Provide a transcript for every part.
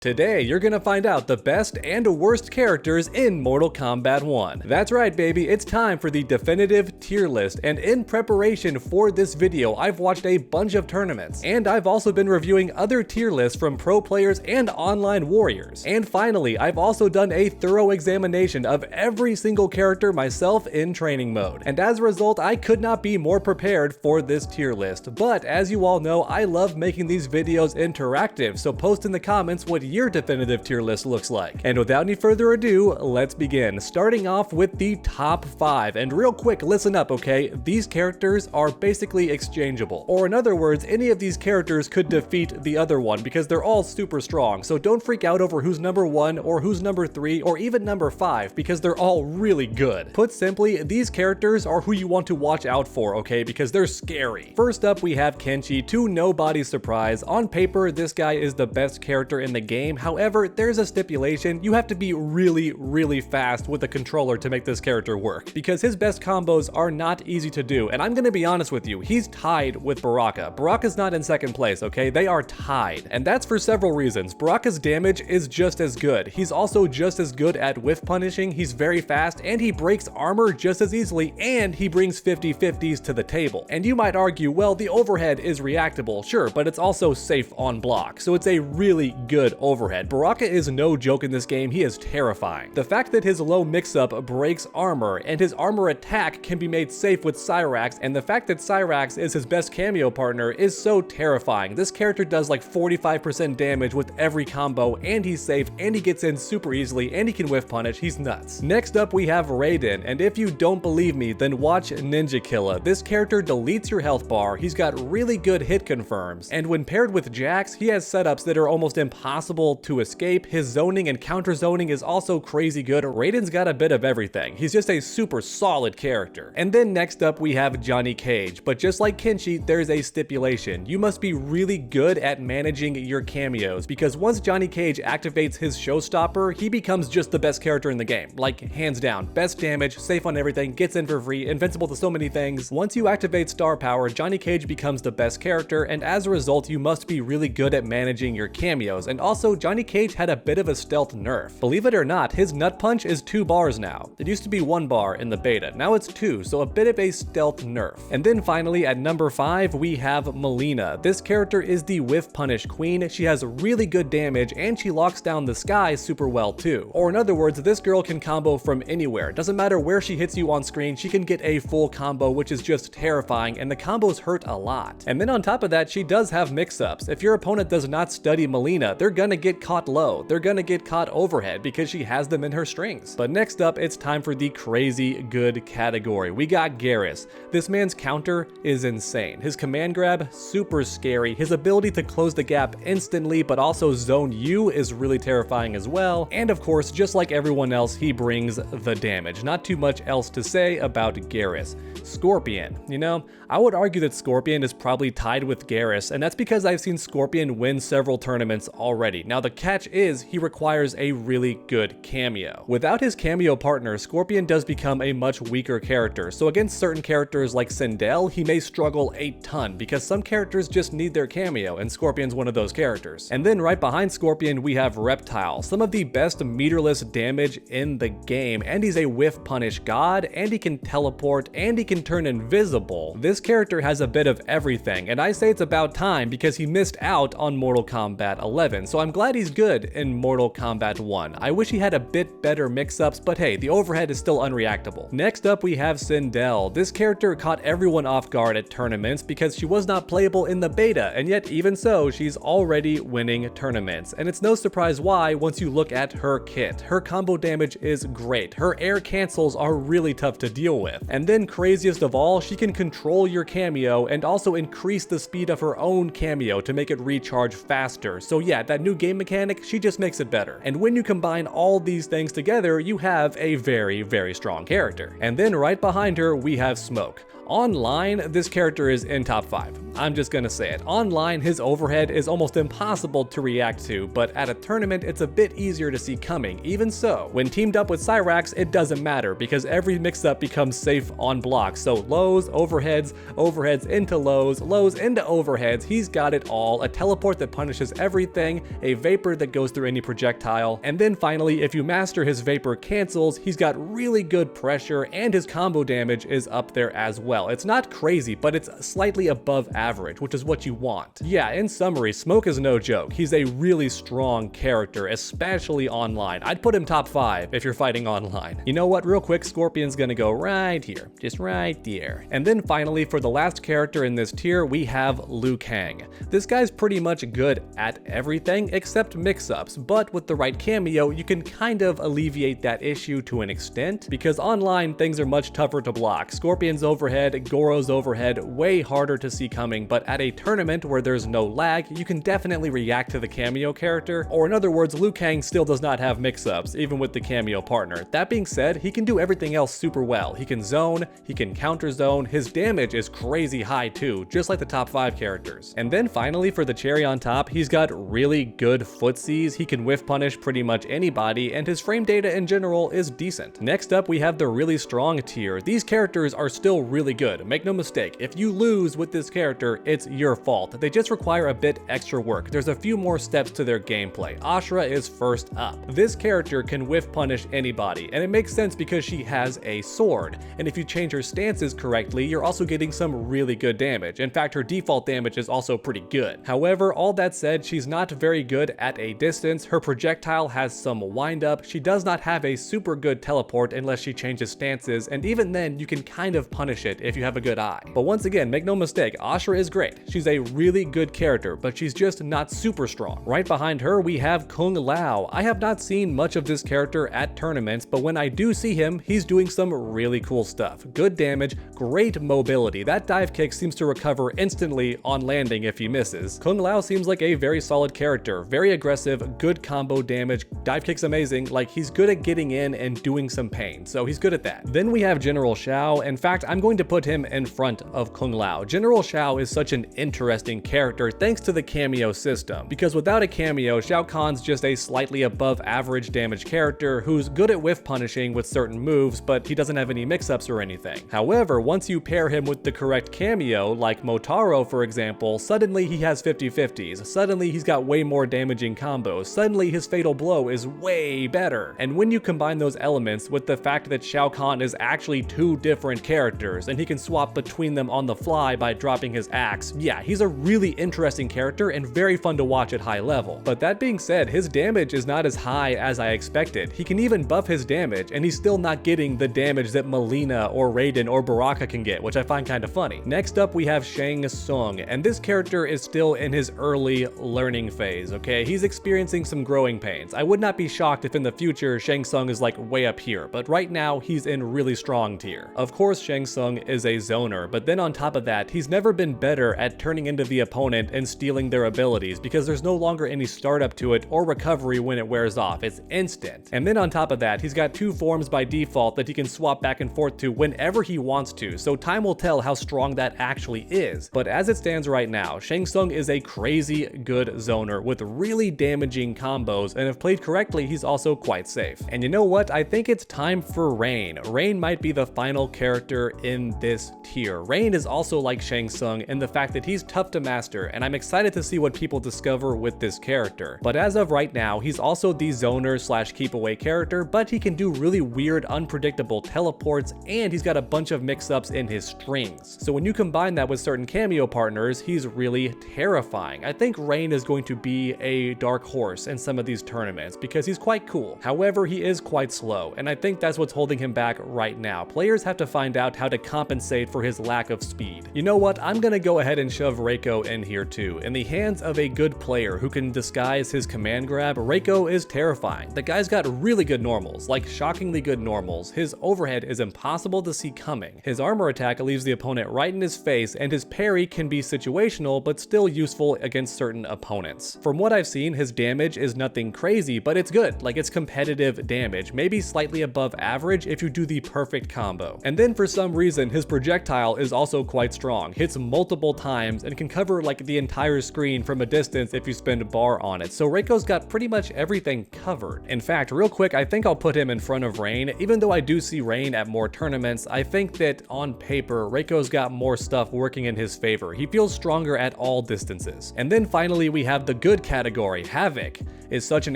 Today, you're gonna find out the best and worst characters in Mortal Kombat 1. That's right, baby, it's time for the definitive tier list, and in preparation for this video, I've watched a bunch of tournaments, and I've also been reviewing other tier lists from pro players and online warriors. And finally, I've also done a thorough examination of every single character myself in training mode. And as a result, I could not be more prepared for this tier list. But as you all know, I love making these videos interactive, so post in the comments what your definitive tier list looks like. And without any further ado, let's begin. Starting off with the top 5. And real quick, listen up, okay? These characters are basically exchangeable. Or in other words, any of these characters could defeat the other one because they're all super strong. So don't freak out over who's number 1 or who's number 3 or even number 5 because they're all really good. Put simply, these characters are who you want to watch out for, okay? Because they're scary. First up, we have Kenshi, to nobody's surprise. On paper, this guy is the best character in the game. However, there's a stipulation. You have to be really fast with a controller to make this character work, because his best combos are not easy to do. And I'm gonna be honest with you, he's tied with Baraka. Baraka's not in second place, okay? They are tied. And that's for several reasons. Baraka's damage is just as good. He's also just as good at whiff punishing, he's very fast, and he breaks armor just as easily, and he brings 50/50s to the table. And you might argue, well, the overhead is reactable, sure, but it's also safe on block, so it's a really good overhead. Baraka is no joke in this game, he is terrifying. The fact that his low mix-up breaks armor, and his armor attack can be made safe with Cyrax, and the fact that Cyrax is his best cameo partner is so terrifying. This character does like 45% damage with every combo, and he's safe, and he gets in super easily, and he can whiff punish, he's nuts. Next up we have Raiden, and if you don't believe me, then watch Ninja Killa. This character deletes your health bar, he's got really good hit confirms, and when paired with Jax, he has setups that are almost impossible to escape. His zoning and counter zoning is also crazy good. Raiden's got a bit of everything. He's just a super solid character. And then next up we have Johnny Cage, but just like Kenshi, there's a stipulation. You must be really good at managing your cameos, because once Johnny Cage activates his showstopper, he becomes just the best character in the game. Like, hands down. Best damage, safe on everything, gets in for free, invincible to so many things. Once you activate star power, Johnny Cage becomes the best character, and as a result, you must be really good at managing your cameos. And also, Johnny Cage had a bit of a stealth nerf. Believe it or not, his nut punch is 2 bars now. It used to be 1 bar in the beta, now it's 2, so a bit of a stealth nerf. And then finally at number 5, we have Melina. This character is the whiff punish queen. She has really good damage, and she locks down the sky super well too. Or in other words, this girl can combo from anywhere. Doesn't matter where she hits you on screen, she can get a full combo, which is just terrifying, and the combos hurt a lot. And then on top of that, she does have mix-ups. If your opponent does not study Melina, they're gonna get caught low. They're gonna get caught overhead because she has them in her strings. But next up, it's time for the crazy good category. We got Garrus. This man's counter is insane. His command grab, super scary. His ability to close the gap instantly but also zone you is really terrifying as well. And of course, just like everyone else, he brings the damage. Not too much else to say about Garrus. Scorpion. You know, I would argue that Scorpion is probably tied with Garrus, and that's because I've seen Scorpion win several tournaments already. Now the catch is he requires a really good cameo. Without his cameo partner, Scorpion does become a much weaker character, so against certain characters like Sindel, he may struggle a ton because some characters just need their cameo, and Scorpion's one of those characters. And then right behind Scorpion, we have Reptile, some of the best meterless damage in the game, and he's a whiff punish god, and he can teleport, and he can turn invisible. This character has a bit of everything, and I say it's about time because he missed out on Mortal Kombat 11, so I'm glad he's good in Mortal Kombat 1. I wish he had a bit better mix-ups, but hey, the overhead is still unreactable. Next up, we have Sindel. This character caught everyone off guard at tournaments because she was not playable in the beta, and yet even so, she's already winning tournaments. And it's no surprise why once you look at her kit. Her combo damage is great. Her air cancels are really tough to deal with. And then craziest of all, she can control your cameo and also increase the speed of her own cameo to make it recharge faster. So yeah, that new game mechanic, she just makes it better. And when you combine all these things together, you have a very strong character. And then right behind her, we have Smoke. Online, this character is in top 5. I'm just gonna say it. Online, his overhead is almost impossible to react to, but at a tournament, it's a bit easier to see coming. Even so, when teamed up with Cyrax, it doesn't matter because every mix-up becomes safe on blocks. So lows, overheads, overheads into lows, lows into overheads, he's got it all. A teleport that punishes everything, a vapor that goes through any projectile, and then finally, if you master his vapor cancels, he's got really good pressure and his combo damage is up there as well. It's not crazy, but it's slightly above average, which is what you want. Yeah, in summary, Smoke is no joke. He's a really strong character, especially online. I'd put him top 5 if you're fighting online. You know what, real quick, Scorpion's gonna go right here, just right there. And then finally, for the last character in this tier, we have Liu Kang. This guy's pretty much good at everything except mix-ups, but with the right cameo, you can kind of alleviate that issue to an extent, because online, things are much tougher to block. Scorpion's overhead, Goro's overhead, way harder to see coming, but at a tournament where there's no lag, you can definitely react to the cameo character, or in other words, Liu Kang still does not have mix-ups, even with the cameo partner. That being said, he can do everything else super well. He can zone, he can counter zone, his damage is crazy high too, just like the top 5 characters. And then finally, for the cherry on top, he's got really good footsies, he can whiff punish pretty much anybody, and his frame data in general is decent. Next up, we have the really strong tier. These characters are still really good, make no mistake. If you lose with this character, it's your fault. They just require a bit extra work. There's a few more steps to their gameplay. Ashura is first up. This character can whiff punish anybody, and it makes sense because she has a sword. And if you change her stances correctly, you're also getting some really good damage. In fact, her default damage is also pretty good. However, all that said, she's not very good at a distance. Her projectile has some wind up. She does not have a super good teleport unless she changes stances, and even then, you can kind of punish it if you have a good eye. But once again, make no mistake, Ashura is great. She's a really good character, but she's just not super strong. Right behind her, we have Kung Lao. I have not seen much of this character at tournaments, but when I do see him, he's doing some really cool stuff. Good damage, great mobility. That dive kick seems to recover instantly on landing if he misses. Kung Lao seems like a very solid character, very aggressive, good combo damage, dive kick's amazing, like he's good at getting in and doing some pain, so he's good at that. Then we have General Shao. In fact, I'm going to put him in front of Kung Lao. General Shao is such an interesting character thanks to the cameo system, because without a cameo, Shao Kahn's just a slightly above average damage character who's good at whiff punishing with certain moves, but he doesn't have any mix-ups or anything. However, once you pair him with the correct cameo, like Motaro for example, suddenly he has 50-50s, suddenly he's got way more damaging combos, suddenly his fatal blow is way better. And when you combine those elements with the fact that Shao Kahn is actually 2 different characters, and he can swap between them on the fly by dropping his axe, yeah, he's a really interesting character and very fun to watch at high level. But that being said, his damage is not as high as I expected. He can even buff his damage, and he's still not getting the damage that Melina or Raiden or Baraka can get, which I find kind of funny. Next up, we have Shang Tsung, and this character is still in his early learning phase, okay? He's experiencing some growing pains. I would not be shocked if in the future Shang Tsung is like way up here, but right now he's in really strong tier. Of course, Shang Tsung is a zoner, but then on top of that, he's never been better at turning into the opponent and stealing their abilities because there's no longer any startup to it or recovery when it wears off. It's instant. And then on top of that, he's got 2 forms by default that he can swap back and forth to whenever he wants to, so time will tell how strong that actually is. But as it stands right now, Shang Tsung is a crazy good zoner with really damaging combos, and if played correctly, he's also quite safe. And you know what? I think it's time for Rain. Rain might be the final character in this tier. Rain is also like Shang Tsung in the fact that he's tough to master, and I'm excited to see what people discover with this character. But as of right now, he's also the zoner slash keep away character, but he can do really weird, unpredictable teleports, and he's got a bunch of mix-ups in his strings. So when you combine that with certain cameo partners, he's really terrifying. I think Rain is going to be a dark horse in some of these tournaments because he's quite cool. However, he is quite slow, and I think that's what's holding him back right now. Players have to find out how to compensate for his lack of speed. You know what? I'm gonna go ahead and shove Reiko in here too. In the hands of a good player who can disguise his command grab, Reiko is terrifying. The guy's got really good normals, like shockingly good normals. His overhead is impossible to see coming. His armor attack leaves the opponent right in his face, and his parry can be situational but still useful against certain opponents. From what I've seen, his damage is nothing crazy, but it's good. Like, it's competitive damage, maybe slightly above average if you do the perfect combo. And then for some reason, his his projectile is also quite strong, hits multiple times, and can cover like the entire screen from a distance if you spend a bar on it. So Reiko's got pretty much everything covered. In fact, real quick, I think I'll put him in front of Rain. Even though I do see Rain at more tournaments, I think that on paper, Reiko's got more stuff working in his favor. He feels stronger at all distances. And then finally, we have the good category. Havoc is such an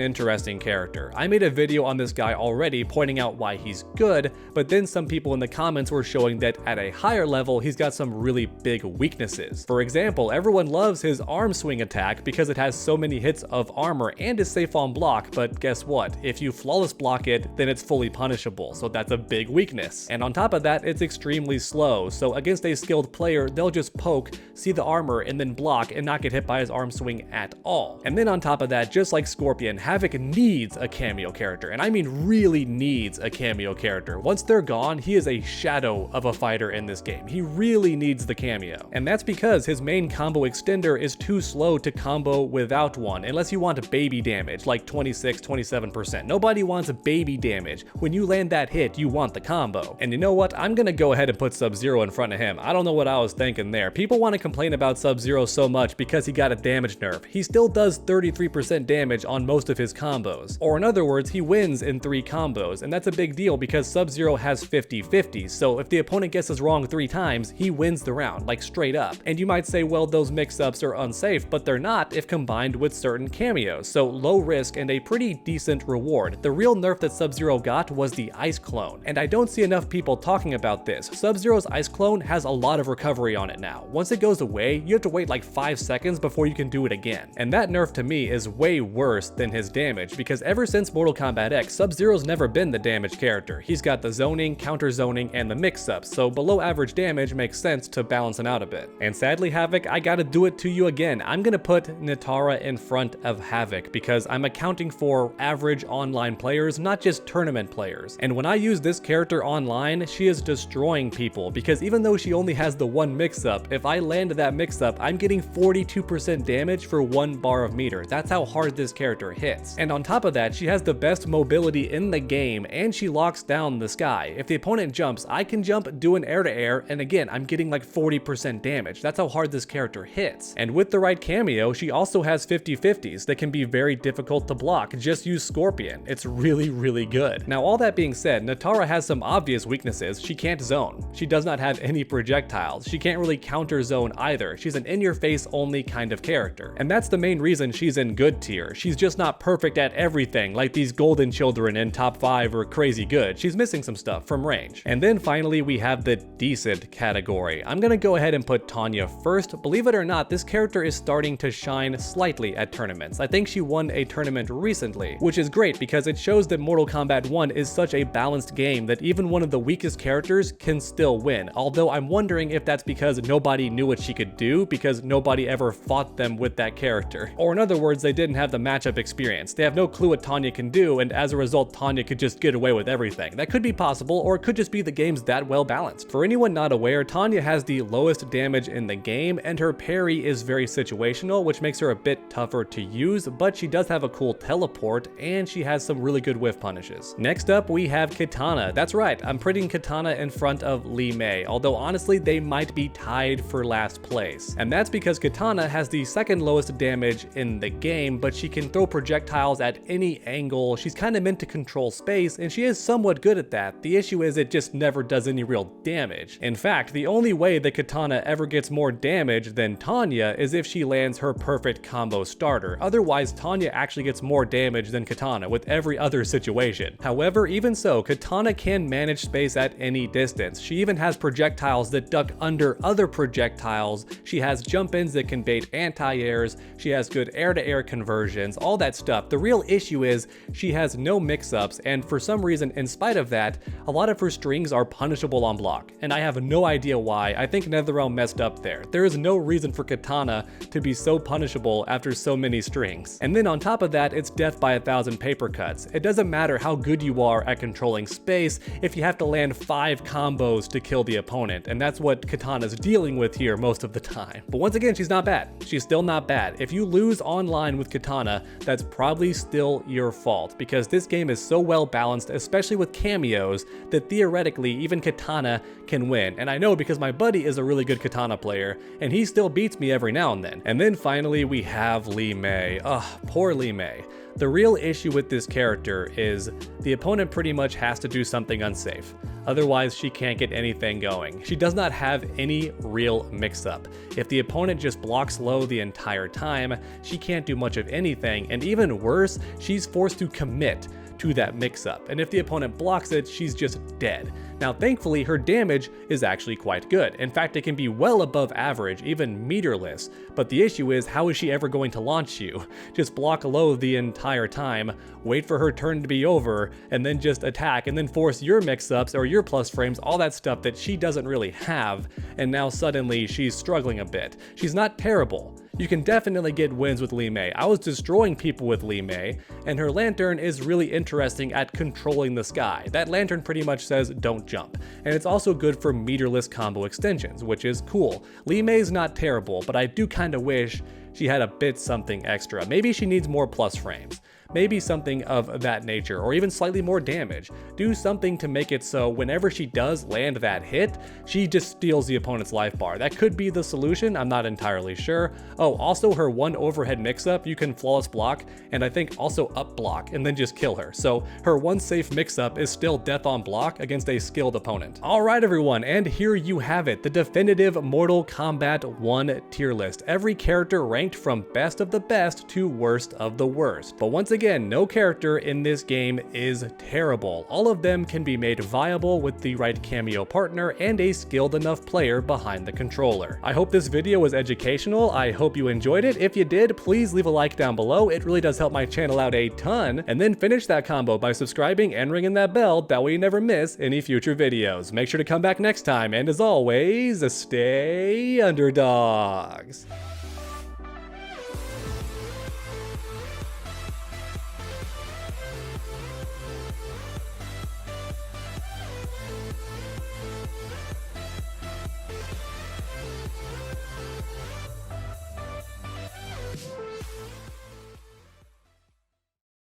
interesting character. I made a video on this guy already pointing out why he's good, but then some people in the comments were showing that at a higher level, he's got some really big weaknesses. For example, everyone loves his arm swing attack because it has so many hits of armor and is safe on block, but guess what? If you flawless block it, then it's fully punishable, so that's a big weakness. And on top of that, it's extremely slow, so against a skilled player, they'll just poke, see the armor, and then block and not get hit by his arm swing at all. And then on top of that, just like Scorpion, Havoc needs a cameo character, and I mean really needs a cameo character. Once they're gone, he is a shadow of a fighter in this game. He really needs the cameo. And that's because his main combo extender is too slow to combo without one, unless you want baby damage, like 26-27%. Nobody wants baby damage. When you land that hit, you want the combo. And you know what? I'm gonna go ahead and put Sub-Zero in front of him. I don't know what I was thinking there. People want to complain about Sub-Zero so much because he got a damage nerf. He still does 33% damage on most of his combos. Or in other words, he wins in 3 combos, and that's a big deal because Sub-Zero has 50-50, so if the opponent guesses wrong 3 times, he wins the round, like straight up. And you might say, well, those mix-ups are unsafe, but they're not if combined with certain cameos, so low risk and a pretty decent reward. The real nerf that Sub-Zero got was the Ice Clone, and I don't see enough people talking about this. Sub-Zero's Ice Clone has a lot of recovery on it now. Once it goes away, you have to wait like 5 seconds before you can do it again. And that nerf to me is way worse than his damage, because ever since Mortal Kombat X, Sub-Zero's never been the damage character. He's got the zoning, counter zoning, and the mix-ups, so below average damage makes sense to balance him out a bit. And sadly, Havoc, I gotta do it to you again. I'm gonna put Nitara in front of Havoc because I'm accounting for average online players, not just tournament players. And when I use this character online, she is destroying people because even though she only has the 1 mix-up, if I land that mix-up, I'm getting 42% damage for 1 bar of meter. That's how hard this character hits. And on top of that, she has the best mobility in the game and she locks down the sky. If the opponent jumps, I can jump, do an air-to-air, and again, I'm getting like 40% damage. That's how hard this character hits. And with the right cameo, she also has 50-50s that can be very difficult to block. Just use Scorpion. It's really, really good. Now, all that being said, Nitara has some obvious weaknesses. She can't zone. She does not have any projectiles. She can't really counter zone either. She's an in-your-face only kind of character. And that's the main reason she's in good tier. She's just not perfect at everything like these golden children in top 5 or crazy good. She's missing some stuff from range. And then finally, we have the decent category. I'm gonna go ahead and put Tanya first. Believe it or not, this character is starting to shine slightly at tournaments. I think she won a tournament recently, which is great because it shows that Mortal Kombat 1 is such a balanced game that even one of the weakest characters can still win. Although I'm wondering if that's because nobody knew what she could do because nobody ever fought them with that character. Or in other words, they didn't have the matchup experience. They have no clue what Tanya can do, and as a result, Tanya could just get away with everything. That could be possible, or it could just be the game's that well balanced. For anyone not aware, Tanya has the lowest damage in the game, and her parry is very situational, which makes her a bit tougher to use, but she does have a cool teleport, and she has some really good whiff punishes. Next up, we have Kitana. That's right, I'm putting Kitana in front of Li Mei, although honestly, they might be tied for last place. And that's because Kitana has the second lowest damage in the game, but she can throw projectiles at any angle. She's kind of meant to control space, and she is somewhat good at that. The issue is it just never does any real damage. In fact, the only way that Kitana ever gets more damage than Tanya is if she lands her perfect combo starter. Otherwise, Tanya actually gets more damage than Kitana with every other situation. However, even so, Kitana can manage space at any distance. She even has projectiles that duck under other projectiles. She has jump-ins that can bait anti-airs. She has good air-to-air conversions, all that stuff. The real issue is she has no mix-ups, and for some reason, in spite of that, a lot of her strings are punishable on block, and I have no idea why. I think NetherRealm messed up there. There is no reason for Kitana to be so punishable after so many strings. And then on top of that, it's death by 1,000 paper cuts. It doesn't matter how good you are at controlling space if you have to land 5 combos to kill the opponent, and that's what Kitana's dealing with here most of the time. But once again, she's not bad. She's still not bad. If you lose online with Kitana, that's probably still your fault, because this game is so well balanced, especially with cameos, that theoretically even Kitana can win, and I know because my buddy is a really good katana player, and he still beats me every now and then. And then finally we have Li Mei. Ugh, poor Li Mei. The real issue with this character is the opponent pretty much has to do something unsafe. Otherwise, she can't get anything going. She does not have any real mix-up. If the opponent just blocks low the entire time, she can't do much of anything, and even worse, she's forced to commit to that mix-up, and if the opponent blocks it, she's just dead. Now thankfully, her damage is actually quite good. In fact, it can be well above average, even meterless, but the issue is, how is she ever going to launch you? Just block low the entire time, wait for her turn to be over, and then just attack, and then force your mix-ups or your plus frames, all that stuff that she doesn't really have, and now suddenly she's struggling a bit. She's not terrible. You can definitely get wins with Li Mei. I was destroying people with Li Mei, and her lantern is really interesting at controlling the sky. That lantern pretty much says don't jump, and it's also good for meterless combo extensions, which is cool. Li Mei's not terrible, but I do kinda wish she had a bit something extra. Maybe she needs more plus frames. Maybe something of that nature, or even slightly more damage. Do something to make it so whenever she does land that hit, she just steals the opponent's life bar. That could be the solution, I'm not entirely sure. Oh, also her one overhead mix-up, you can flawless block, and I think also up block, and then just kill her. So her one safe mix-up is still death on block against a skilled opponent. Alright everyone, and here you have it, the definitive Mortal Kombat 1 tier list. Every character ranked from best of the best to worst of the worst. But once again, no character in this game is terrible. All of them can be made viable with the right cameo partner and a skilled enough player behind the controller. I hope this video was educational. I hope you enjoyed it. If you did, please leave a like down below. It really does help my channel out a ton. And then finish that combo by subscribing and ringing that bell. That way you never miss any future videos. Make sure to come back next time. And as always, stay underdogs.